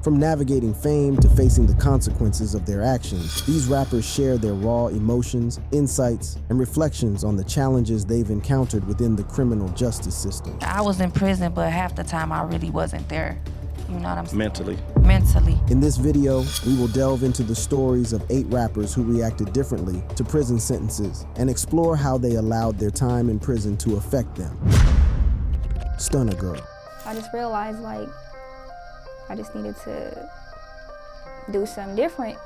From navigating fame to facing the consequences of their actions, these rappers share their raw emotions, insights, and reflections on the challenges they've encountered within the criminal justice system. I was in prison, but half the time I really wasn't there. You know what I'm saying? Mentally. In this video, we will delve into the stories of 8 rappers who reacted differently to prison sentences and explore how they allowed their time in prison to affect them. Stunna Girl. I just realized, like, I just needed to do something different.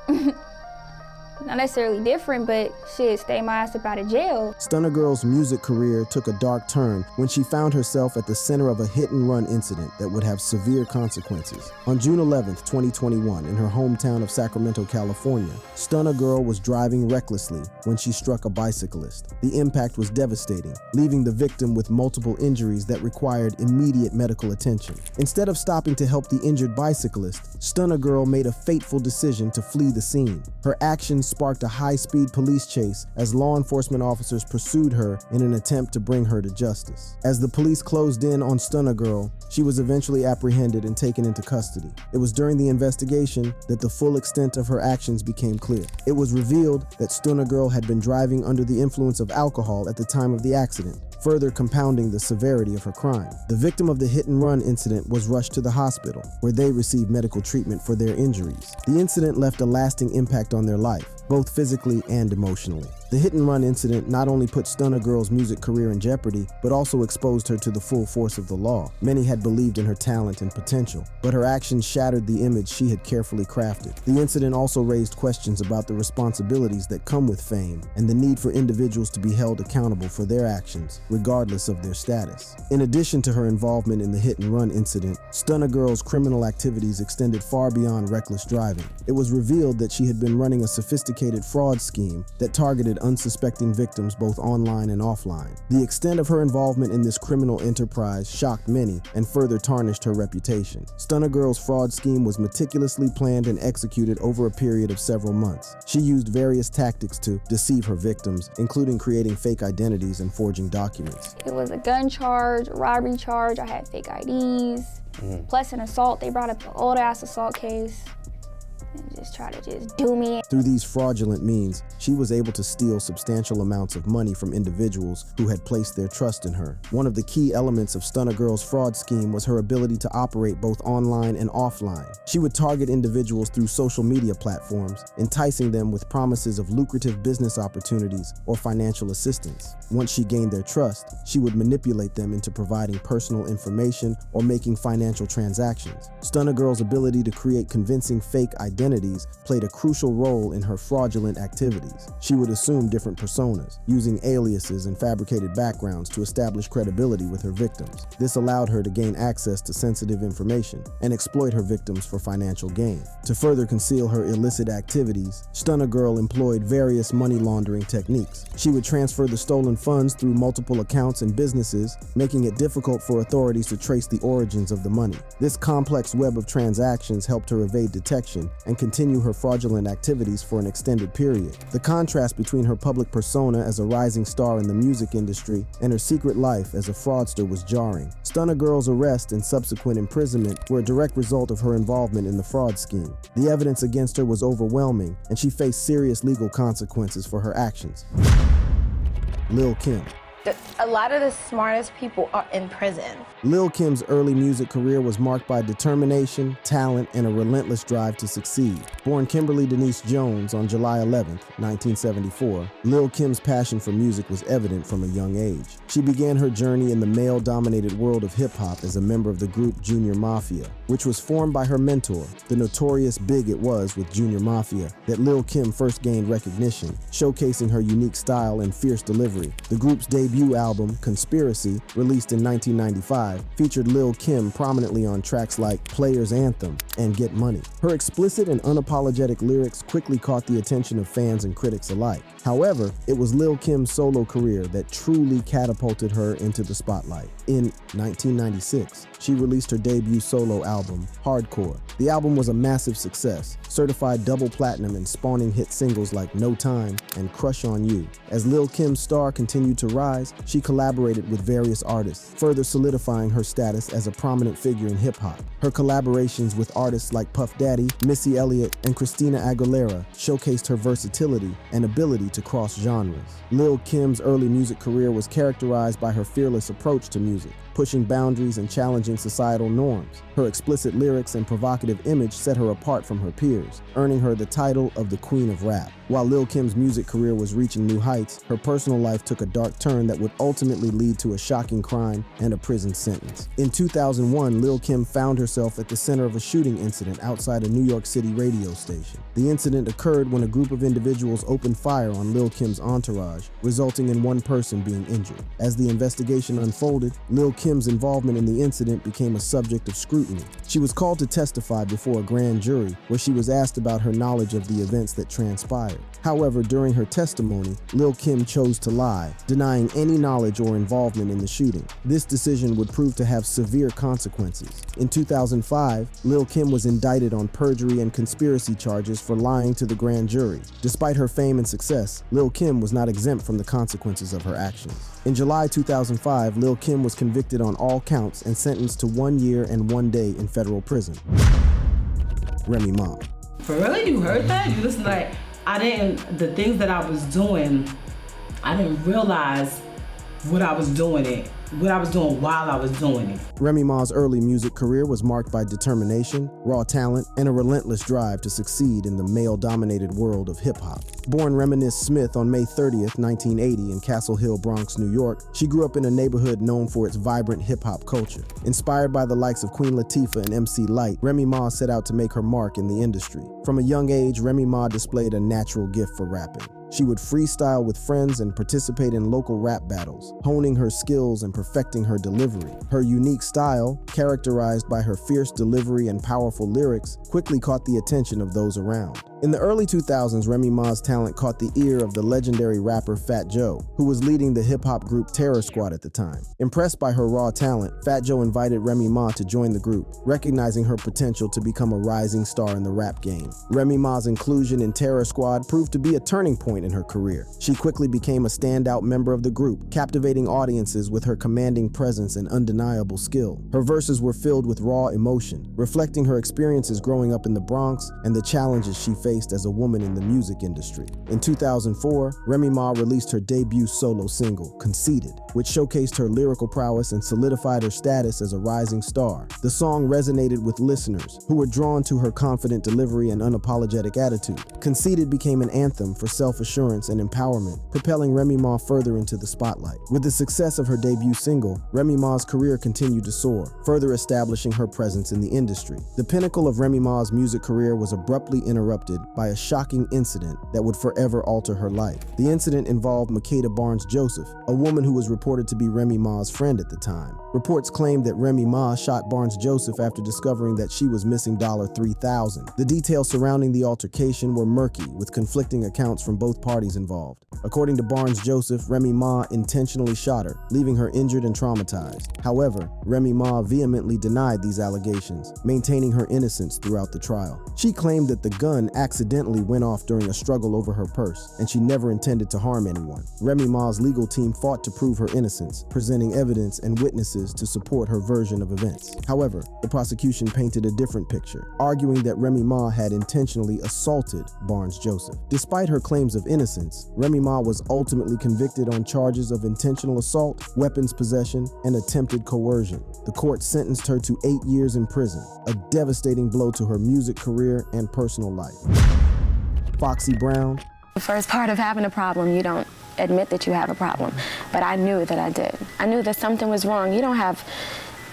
Not necessarily different, but shit, stay my ass up out of jail. Stunna Girl's music career took a dark turn when she found herself at the center of a hit-and-run incident that would have severe consequences. On June 11th, 2021, in her hometown of Sacramento, California, Stunna Girl was driving recklessly when she struck a bicyclist. The impact was devastating, leaving the victim with multiple injuries that required immediate medical attention. Instead of stopping to help the injured bicyclist, Stunna Girl made a fateful decision to flee the scene. Her actions sparked a high-speed police chase as law enforcement officers pursued her in an attempt to bring her to justice. As the police closed in on Stunna Girl, she was eventually apprehended and taken into custody. It was during the investigation that the full extent of her actions became clear. It was revealed that Stunna Girl had been driving under the influence of alcohol at the time of the accident, further compounding the severity of her crime. The victim of the hit-and-run incident was rushed to the hospital, where they received medical treatment for their injuries. The incident left a lasting impact on their life, both physically and emotionally. The hit-and-run incident not only put Stunna Girl's music career in jeopardy, but also exposed her to the full force of the law. Many had believed in her talent and potential, but her actions shattered the image she had carefully crafted. The incident also raised questions about the responsibilities that come with fame and the need for individuals to be held accountable for their actions, regardless of their status. In addition to her involvement in the hit-and-run incident, Stunna Girl's criminal activities extended far beyond reckless driving. It was revealed that she had been running a sophisticated fraud scheme that targeted unsuspecting victims both online and offline. The extent of her involvement in this criminal enterprise shocked many and further tarnished her reputation. Stunna Girl's fraud scheme was meticulously planned and executed over a period of several months. She used various tactics to deceive her victims, including creating fake identities and forging documents. It was a gun charge, a robbery charge, I had fake IDs, plus an assault. They brought up an old-ass assault case and just try to do me. Through these fraudulent means, she was able to steal substantial amounts of money from individuals who had placed their trust in her. One of the key elements of Stunna Girl's fraud scheme was her ability to operate both online and offline. She would target individuals through social media platforms, enticing them with promises of lucrative business opportunities or financial assistance. Once she gained their trust, she would manipulate them into providing personal information or making financial transactions. Stunna Girl's ability to create convincing fake identities played a crucial role in her fraudulent activities. She would assume different personas, using aliases and fabricated backgrounds to establish credibility with her victims. This allowed her to gain access to sensitive information and exploit her victims for financial gain. To further conceal her illicit activities, Stunna Girl employed various money laundering techniques. She would transfer the stolen funds through multiple accounts and businesses, making it difficult for authorities to trace the origins of the money. This complex web of transactions helped her evade detection and continue her fraudulent activities for an extended period. The contrast between her public persona as a rising star in the music industry and her secret life as a fraudster was jarring. Stunna Girl's arrest and subsequent imprisonment were a direct result of her involvement in the fraud scheme. The evidence against her was overwhelming, and she faced serious legal consequences for her actions. Lil' Kim. A lot of the smartest people are in prison. Lil' Kim's early music career was marked by determination, talent, and a relentless drive to succeed. Born Kimberly Denise Jones on July 11, 1974, Lil' Kim's passion for music was evident from a young age. She began her journey in the male-dominated world of hip-hop as a member of the group Junior Mafia, which was formed by her mentor. The notorious Big It was with Junior Mafia that Lil' Kim first gained recognition, showcasing her unique style and fierce delivery. The group's debut album, Conspiracy, released in 1995, featured Lil' Kim prominently on tracks like Player's Anthem and Get Money. Her explicit and unapologetic lyrics quickly caught the attention of fans and critics alike. However, it was Lil' Kim's solo career that truly catapulted her into the spotlight. In 1996, she released her debut solo album, Hardcore. The album was a massive success, certified double platinum and spawning hit singles like No Time and Crush on You. As Lil' Kim's star continued to rise, rise, she collaborated with various artists, further solidifying her status as a prominent figure in hip-hop. Her collaborations with artists like Puff Daddy, Missy Elliott, and Christina Aguilera showcased her versatility and ability to cross genres. Lil' Kim's early music career was characterized by her fearless approach to music, pushing boundaries and challenging societal norms. Her explicit lyrics and provocative image set her apart from her peers, earning her the title of the Queen of Rap. While Lil' Kim's music career was reaching new heights, her personal life took a dark turn that would ultimately lead to a shocking crime and a prison sentence. In 2001, Lil' Kim found herself at the center of a shooting incident outside a New York City radio station. The incident occurred when a group of individuals opened fire on Lil' Kim's entourage, resulting in one person being injured. As the investigation unfolded, Lil' Kim's involvement in the incident became a subject of scrutiny. She was called to testify before a grand jury, where she was asked about her knowledge of the events that transpired. However, during her testimony, Lil' Kim chose to lie, denying any knowledge or involvement in the shooting. This decision would prove to have severe consequences. In 2005, Lil' Kim was indicted on perjury and conspiracy charges for lying to the grand jury. Despite her fame and success, Lil' Kim was not exempt from the consequences of her actions. In July 2005, Lil' Kim was convicted on all counts and sentenced to 1 year and 1 day in federal prison. Remy Ma. For really? You heard that? You listen, like, the things that I was doing, I didn't realize what I was doing while I was doing it. Remy Ma's early music career was marked by determination, raw talent, and a relentless drive to succeed in the male-dominated world of hip-hop. Born Reminisce Smith on May 30th, 1980 in Castle Hill, Bronx, New York, she grew up in a neighborhood known for its vibrant hip-hop culture. Inspired by the likes of Queen Latifah and MC Lyte, Remy Ma set out to make her mark in the industry. From a young age, Remy Ma displayed a natural gift for rapping. She would freestyle with friends and participate in local rap battles, honing her skills and perfecting her delivery. Her unique style, characterized by her fierce delivery and powerful lyrics, quickly caught the attention of those around. In the early 2000s, Remy Ma's talent caught the ear of the legendary rapper Fat Joe, who was leading the hip-hop group Terror Squad at the time. Impressed by her raw talent, Fat Joe invited Remy Ma to join the group, recognizing her potential to become a rising star in the rap game. Remy Ma's inclusion in Terror Squad proved to be a turning point in her career. She quickly became a standout member of the group, captivating audiences with her commanding presence and undeniable skill. Her verses were filled with raw emotion, reflecting her experiences growing up in the Bronx and the challenges she faced as a woman in the music industry. In 2004, Remy Ma released her debut solo single, Conceited, which showcased her lyrical prowess and solidified her status as a rising star. The song resonated with listeners, who were drawn to her confident delivery and unapologetic attitude. Conceited became an anthem for self-assurance and empowerment, propelling Remy Ma further into the spotlight. With the success of her debut single, Remy Ma's career continued to soar, further establishing her presence in the industry. The pinnacle of Remy Ma's music career was abruptly interrupted by a shocking incident that would forever alter her life. The incident involved Makeda Barnes-Joseph, a woman who was reported to be Remy Ma's friend at the time. Reports claimed that Remy Ma shot Barnes-Joseph after discovering that she was missing $3,000. The details surrounding the altercation were murky, with conflicting accounts from both parties involved. According to Barnes-Joseph, Remy Ma intentionally shot her, leaving her injured and traumatized. However, Remy Ma vehemently denied these allegations, maintaining her innocence throughout the trial. She claimed that the gun accidentally went off during a struggle over her purse, and she never intended to harm anyone. Remy Ma's legal team fought to prove her innocence, presenting evidence and witnesses to support her version of events. However, the prosecution painted a different picture, arguing that Remy Ma had intentionally assaulted Barnes-Joseph. Despite her claims of innocence, Remy Ma was ultimately convicted on charges of intentional assault, weapons possession, and attempted coercion. The court sentenced her to 8 years in prison, a devastating blow to her music career and personal life. Foxy Brown. The first part of having a problem, you don't admit that you have a problem, but I knew that I did. I knew that something was wrong. You don't have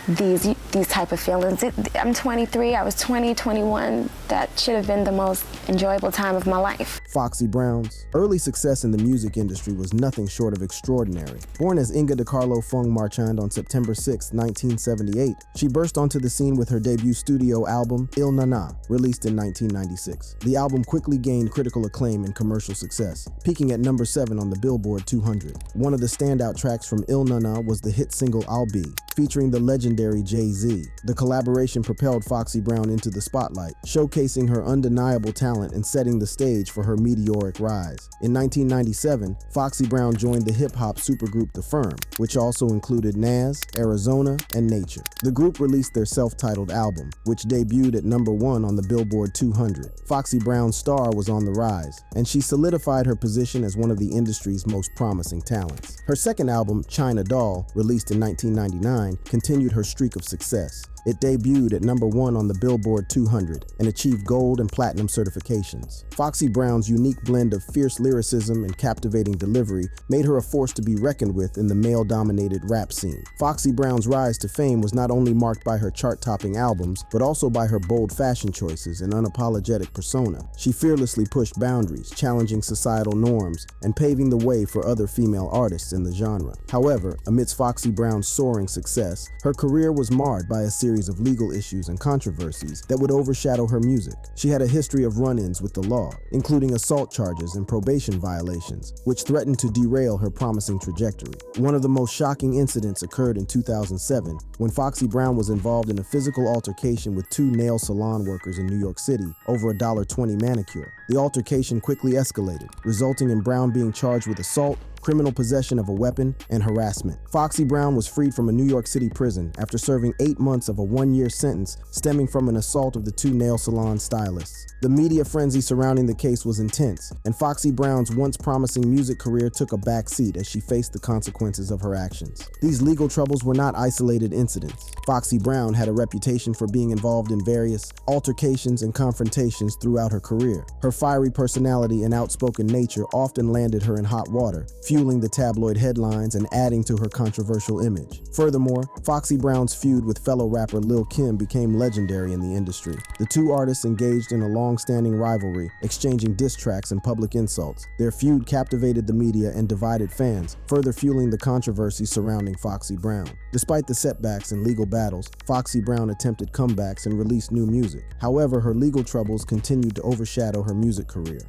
these type of feelings. I'm 23, I was 20, 21. That should have been the most enjoyable time of my life. Foxy Brown's early success in the music industry was nothing short of extraordinary. Born as Inga DiCarlo Fung Marchand on September 6, 1978, she burst onto the scene with her debut studio album, Il Nana, released in 1996. The album quickly gained critical acclaim and commercial success, peaking at number 7 on the Billboard 200. One of the standout tracks from Il Nana was the hit single I'll Be, featuring the legendary Jay-Z. The collaboration propelled Foxy Brown into the spotlight, showcasing her undeniable talent and setting the stage for her meteoric rise. In 1997, Foxy Brown joined the hip-hop supergroup The Firm, which also included Nas, Arizona, and Nature. The group released their self-titled album, which debuted at #1 on the Billboard 200. Foxy Brown's star was on the rise, and she solidified her position as one of the industry's most promising talents. Her second album, China Doll, released in 1999, continued her streak of success. It debuted at #1 on the Billboard 200 and achieved gold and platinum certifications. Foxy Brown's unique blend of fierce lyricism and captivating delivery made her a force to be reckoned with in the male-dominated rap scene. Foxy Brown's rise to fame was not only marked by her chart-topping albums, but also by her bold fashion choices and unapologetic persona. She fearlessly pushed boundaries, challenging societal norms, and paving the way for other female artists in the genre. However, amidst Foxy Brown's soaring success, her career was marred by a series of legal issues and controversies that would overshadow her music. She had a history of run-ins with the law, including assault charges and probation violations, which threatened to derail her promising trajectory. One of the most shocking incidents occurred in 2007 when Foxy Brown was involved in a physical altercation with two nail salon workers in New York City over a $1.20 manicure. The altercation quickly escalated, resulting in Brown being charged with assault, criminal possession of a weapon, and harassment. Foxy Brown was freed from a New York City prison after serving 8 months of a 1-year sentence stemming from an assault of the two nail salon stylists. The media frenzy surrounding the case was intense, and Foxy Brown's once promising music career took a back seat as she faced the consequences of her actions. These legal troubles were not isolated incidents. Foxy Brown had a reputation for being involved in various altercations and confrontations throughout her career. Her fiery personality and outspoken nature often landed her in hot water, fueling the tabloid headlines and adding to her controversial image. Furthermore, Foxy Brown's feud with fellow rapper Lil Kim became legendary in the industry. The two artists engaged in a long-standing rivalry, exchanging diss tracks and public insults. Their feud captivated the media and divided fans, further fueling the controversy surrounding Foxy Brown. Despite the setbacks and legal battles, Foxy Brown attempted comebacks and released new music. However, her legal troubles continued to overshadow her music career.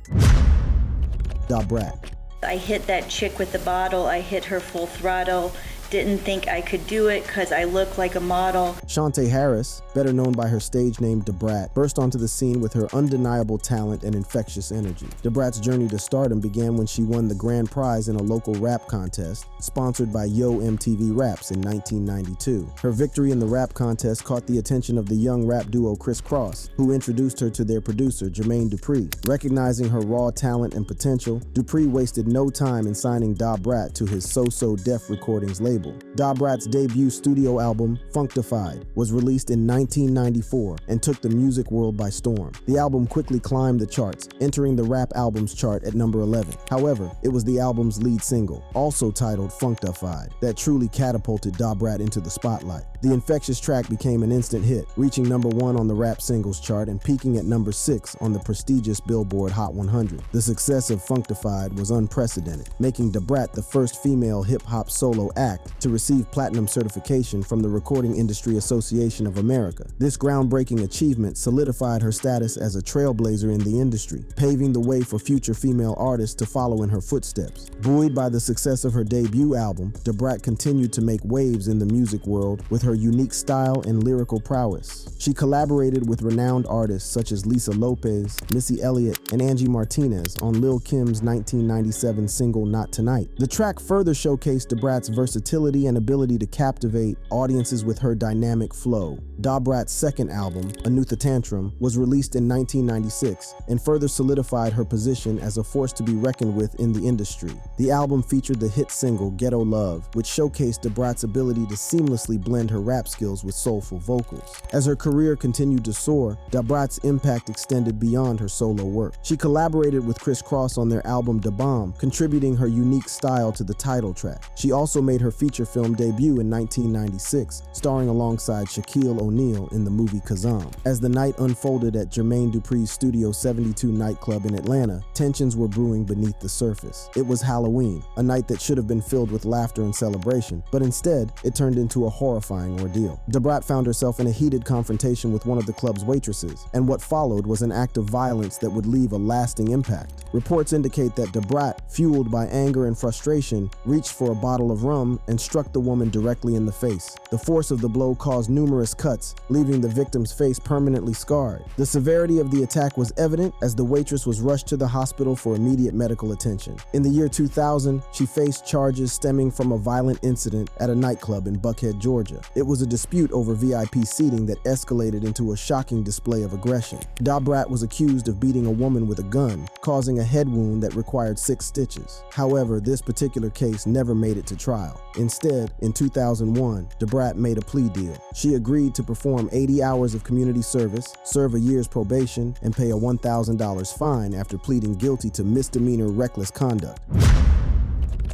Da Brat. I hit that chick with the bottle, I hit her full throttle. Didn't think I could do it because I look like a model. Shantae Harris, better known by her stage name Da Brat, burst onto the scene with her undeniable talent and infectious energy. Da Brat's journey to stardom began when she won the grand prize in a local rap contest sponsored by Yo MTV Raps in 1992. Her victory in the rap contest caught the attention of the young rap duo Kris Kross, who introduced her to their producer Jermaine Dupri. Recognizing her raw talent and potential, Dupri wasted no time in signing Da Brat to his So So Def Recordings label. Da Brat's debut studio album, Functified, was released in 1994 and took the music world by storm. The album quickly climbed the charts, entering the rap albums chart at number 11. However, it was the album's lead single, also titled Functified, that truly catapulted Da Brat into the spotlight. The infectious track became an instant hit, reaching number 1 on the rap singles chart and peaking at number 6 on the prestigious Billboard Hot 100. The success of Functified was unprecedented, making Da Brat the first female hip-hop solo act to receive platinum certification from the Recording Industry Association of America. This groundbreaking achievement solidified her status as a trailblazer in the industry, paving the way for future female artists to follow in her footsteps. Buoyed by the success of her debut album, Da Brat continued to make waves in the music world with her unique style and lyrical prowess. She collaborated with renowned artists such as Lisa Lopez, Missy Elliott, and Angie Martinez on Lil Kim's 1997 single Not Tonight. The track further showcased Da Brat's versatility and ability to captivate audiences with her dynamic flow. Da Brat's second album, Anutha Tantrum, was released in 1996 and further solidified her position as a force to be reckoned with in the industry. The album featured the hit single Ghetto Love, which showcased Da Brat's ability to seamlessly blend her rap skills with soulful vocals. As her career continued to soar, Da Brat's impact extended beyond her solo work. She collaborated with Kris Kross on their album Da Bomb, contributing her unique style to the title track. She also made her feature film debut in 1996, starring alongside Shaquille O'Neal in the movie Kazam. As the night unfolded at Jermaine Dupri's Studio 72 nightclub in Atlanta, tensions were brewing beneath the surface. It was Halloween, a night that should have been filled with laughter and celebration, but instead, it turned into a horrifying ordeal. Da Brat found herself in a heated confrontation with one of the club's waitresses, and what followed was an act of violence that would leave a lasting impact. Reports indicate that Da Brat, fueled by anger and frustration, reached for a bottle of rum and struck the woman directly in the face. The force of the blow caused numerous cuts, leaving the victim's face permanently scarred. The severity of the attack was evident as the waitress was rushed to the hospital for immediate medical attention. In the year 2000, she faced charges stemming from a violent incident at a nightclub in Buckhead, Georgia. It was a dispute over VIP seating that escalated into a shocking display of aggression. Da Brat was accused of beating a woman with a gun, causing a head wound that required 6 stitches. However, this particular case never made it to trial. Instead, in 2001, Da Brat made a plea deal. She agreed to perform 80 hours of community service, serve a year's probation, and pay a $1,000 fine after pleading guilty to misdemeanor reckless conduct.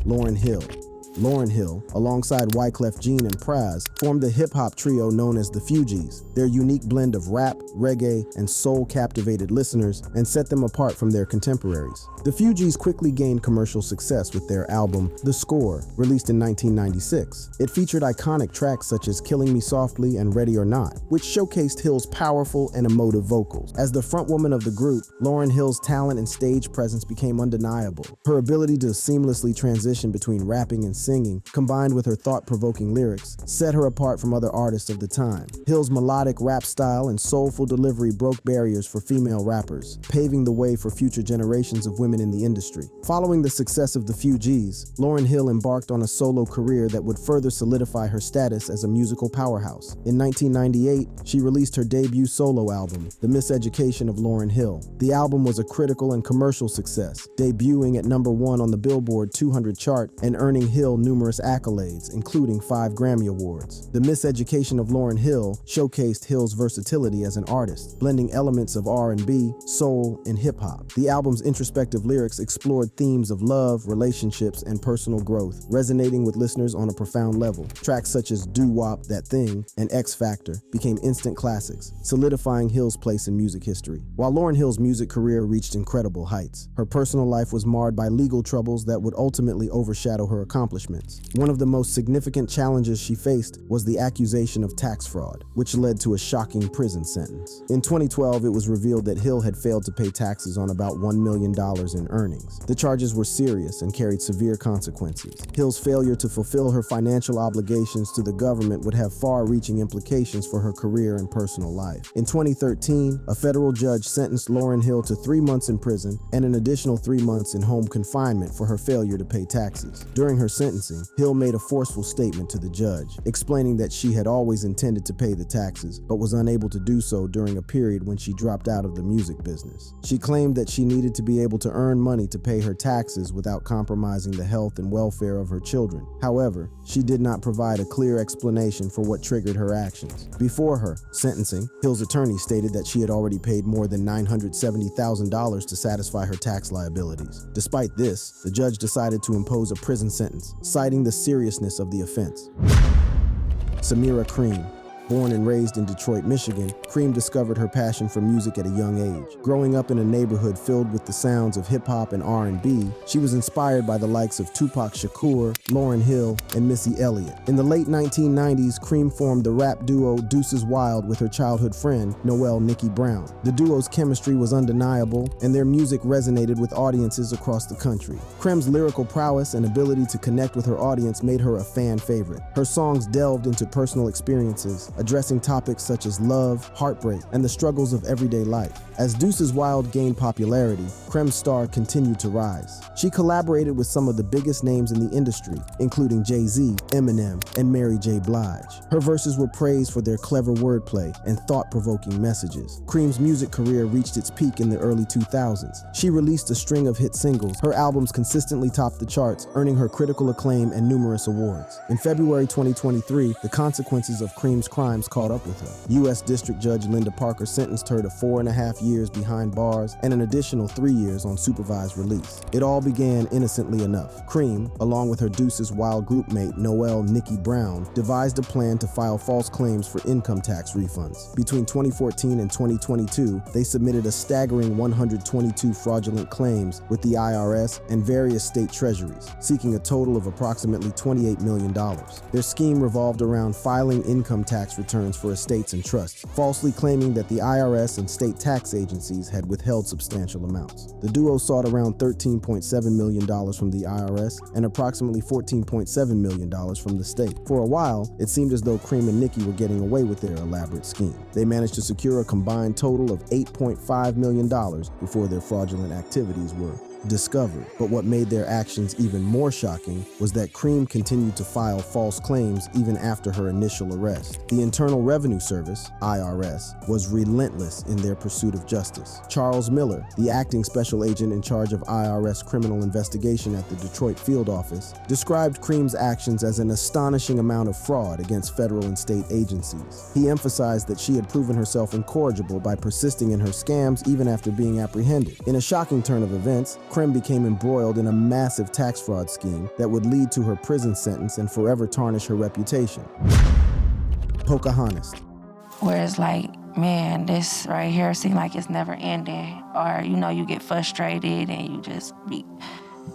Lauryn Hill. Lauryn Hill, alongside Wyclef Jean and Pras, formed the hip-hop trio known as the Fugees. Their unique blend of rap, reggae, and soul captivated listeners and set them apart from their contemporaries. The Fugees quickly gained commercial success with their album, The Score, released in 1996. It featured iconic tracks such as Killing Me Softly and Ready or Not, which showcased Hill's powerful and emotive vocals. As the frontwoman of the group, Lauryn Hill's talent and stage presence became undeniable. Her ability to seamlessly transition between rapping and singing, combined with her thought-provoking lyrics, set her apart from other artists of the time. Hill's melodic rap style and soulful delivery broke barriers for female rappers, paving the way for future generations of women in the industry. Following the success of the Fugees, Lauryn Hill embarked on a solo career that would further solidify her status as a musical powerhouse. In 1998, she released her debut solo album, The Miseducation of Lauryn Hill. The album was a critical and commercial success, debuting at #1 on the Billboard 200 chart and earning Hill numerous accolades, including 5 Grammy Awards. The Miseducation of Lauryn Hill showcased Hill's versatility as an artist, blending elements of R&B, soul, and hip-hop. The album's introspective lyrics explored themes of love, relationships, and personal growth, resonating with listeners on a profound level. Tracks such as Doo Wop, That Thing, and X Factor became instant classics, solidifying Hill's place in music history. While Lauryn Hill's music career reached incredible heights, her personal life was marred by legal troubles that would ultimately overshadow her accomplishments. One of the most significant challenges she faced was the accusation of tax fraud, which led to a shocking prison sentence. In 2012, it was revealed that Hill had failed to pay taxes on about $1 million in earnings. The charges were serious and carried severe consequences. Hill's failure to fulfill her financial obligations to the government would have far-reaching implications for her career and personal life. In 2013, a federal judge sentenced Lauryn Hill to 3 months in prison and an additional 3 months in home confinement for her failure to pay taxes. During her sentencing, Hill made a forceful statement to the judge, explaining that she had always intended to pay the taxes, but was unable to do so during a period when she dropped out of the music business. She claimed that she needed to be able to earn money to pay her taxes without compromising the health and welfare of her children. However, she did not provide a clear explanation for what triggered her actions. Before her sentencing, Hill's attorney stated that she had already paid more than $970,000 to satisfy her tax liabilities. Despite this, the judge decided to impose a prison sentence, citing the seriousness of the offense. Samira Cream. Born and raised in Detroit, Michigan, Cream discovered her passion for music at a young age. Growing up in a neighborhood filled with the sounds of hip-hop and R&B, she was inspired by the likes of Tupac Shakur, Lauryn Hill, and Missy Elliott. In the late 1990s, Cream formed the rap duo Deuces Wild with her childhood friend, Noel Nikki Brown. The duo's chemistry was undeniable, and their music resonated with audiences across the country. Cream's lyrical prowess and ability to connect with her audience made her a fan favorite. Her songs delved into personal experiences, addressing topics such as love, heartbreak, and the struggles of everyday life. As Deuces Wild gained popularity, Cream's star continued to rise. She collaborated with some of the biggest names in the industry, including Jay-Z, Eminem, and Mary J. Blige. Her verses were praised for their clever wordplay and thought-provoking messages. Cream's music career reached its peak in the early 2000s. She released a string of hit singles. Her albums consistently topped the charts, earning her critical acclaim and numerous awards. In February 2023, the consequences of Cream's crimes caught up with her. U.S. District Judge Linda Parker sentenced her to 4.5 years behind bars and an additional 3 years on supervised release. It all began innocently enough. Cream, along with her Deuces Wild groupmate Noel Nikki Brown, devised a plan to file false claims for income tax refunds. Between 2014 and 2022, they submitted a staggering 122 fraudulent claims with the IRS and various state treasuries, seeking a total of approximately $28 million. Their scheme revolved around filing income tax tax returns for estates and trusts, falsely claiming that the IRS and state tax agencies had withheld substantial amounts. The duo sought around $13.7 million from the IRS and approximately $14.7 million from the state. For a while, it seemed as though Cream and Nicki were getting away with their elaborate scheme. They managed to secure a combined total of $8.5 million before their fraudulent activities were discovered. But what made their actions even more shocking was that Cream continued to file false claims even after her initial arrest. The Internal Revenue Service, IRS, was relentless in their pursuit of justice. Charles Miller, the acting special agent in charge of IRS criminal investigation at the Detroit field office, described Cream's actions as an astonishing amount of fraud against federal and state agencies. He emphasized that she had proven herself incorrigible by persisting in her scams even after being apprehended. In a shocking turn of events, Cream became embroiled in a massive tax fraud scheme that would lead to her prison sentence and forever tarnish her reputation. Pocahontas. Whereas like, man, this right here seems like it's never ending. Or, you get frustrated and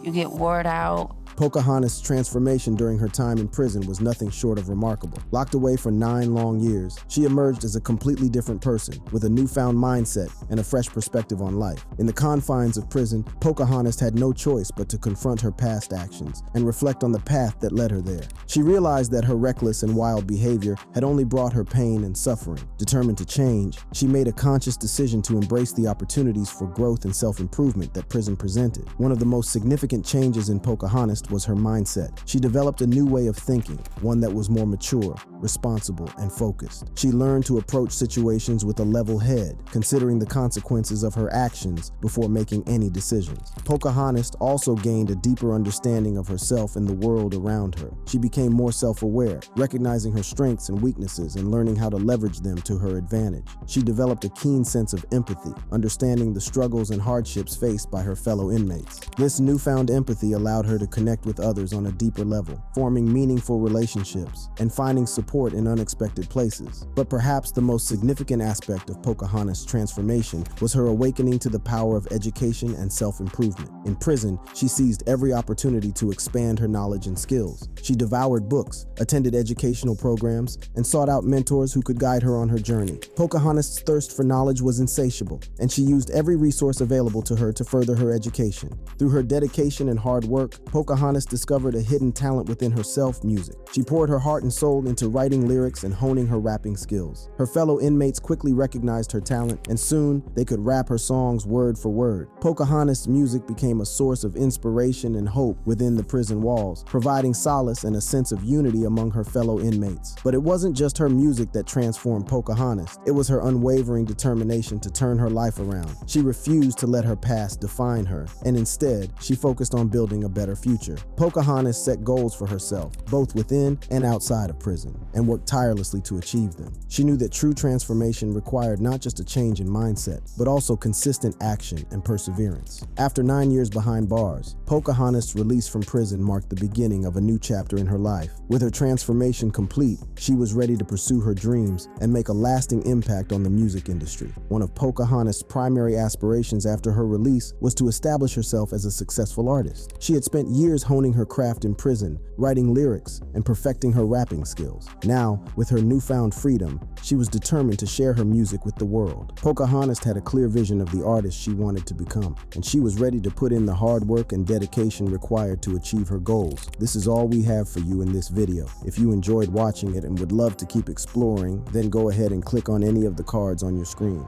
you get wore out. Pocahontas' transformation during her time in prison was nothing short of remarkable. Locked away for 9 long years, she emerged as a completely different person, with a newfound mindset and a fresh perspective on life. In the confines of prison, Pocahontas had no choice but to confront her past actions and reflect on the path that led her there. She realized that her reckless and wild behavior had only brought her pain and suffering. Determined to change, she made a conscious decision to embrace the opportunities for growth and self-improvement that prison presented. One of the most significant changes in Pocahontas was her mindset. She developed a new way of thinking, one that was more mature, responsible, and focused. She learned to approach situations with a level head, considering the consequences of her actions before making any decisions. Pocahontas also gained a deeper understanding of herself and the world around her. She became more self-aware, recognizing her strengths and weaknesses and learning how to leverage them to her advantage. She developed a keen sense of empathy, understanding the struggles and hardships faced by her fellow inmates. This newfound empathy allowed her to connect with others on a deeper level, forming meaningful relationships and finding support in unexpected places. But perhaps the most significant aspect of Pocahontas' transformation was her awakening to the power of education and self-improvement. In prison, she seized every opportunity to expand her knowledge and skills. She devoured books, attended educational programs, and sought out mentors who could guide her on her journey. Pocahontas' thirst for knowledge was insatiable, and she used every resource available to her to further her education. Through her dedication and hard work, Pocahontas discovered a hidden talent within herself: music. She poured her heart and soul into writing lyrics and honing her rapping skills. Her fellow inmates quickly recognized her talent, and soon they could rap her songs word for word. Pocahontas' music became a source of inspiration and hope within the prison walls, providing solace and a sense of unity among her fellow inmates. But it wasn't just her music that transformed Pocahontas. It was her unwavering determination to turn her life around. She refused to let her past define her, and instead, she focused on building a better future. Pocahontas set goals for herself, both within and outside of prison, and worked tirelessly to achieve them. She knew that true transformation required not just a change in mindset, but also consistent action and perseverance. After 9 years behind bars, Pocahontas' release from prison marked the beginning of a new chapter in her life. With her transformation complete, she was ready to pursue her dreams and make a lasting impact on the music industry. One of Pocahontas' primary aspirations after her release was to establish herself as a successful artist. She had spent years honing her craft in prison, writing lyrics, and perfecting her rapping skills. Now, with her newfound freedom, she was determined to share her music with the world. Pocahontas had a clear vision of the artist she wanted to become, and she was ready to put in the hard work and dedication required to achieve her goals. This is all we have for you in this video. If you enjoyed watching it and would love to keep exploring, then go ahead and click on any of the cards on your screen.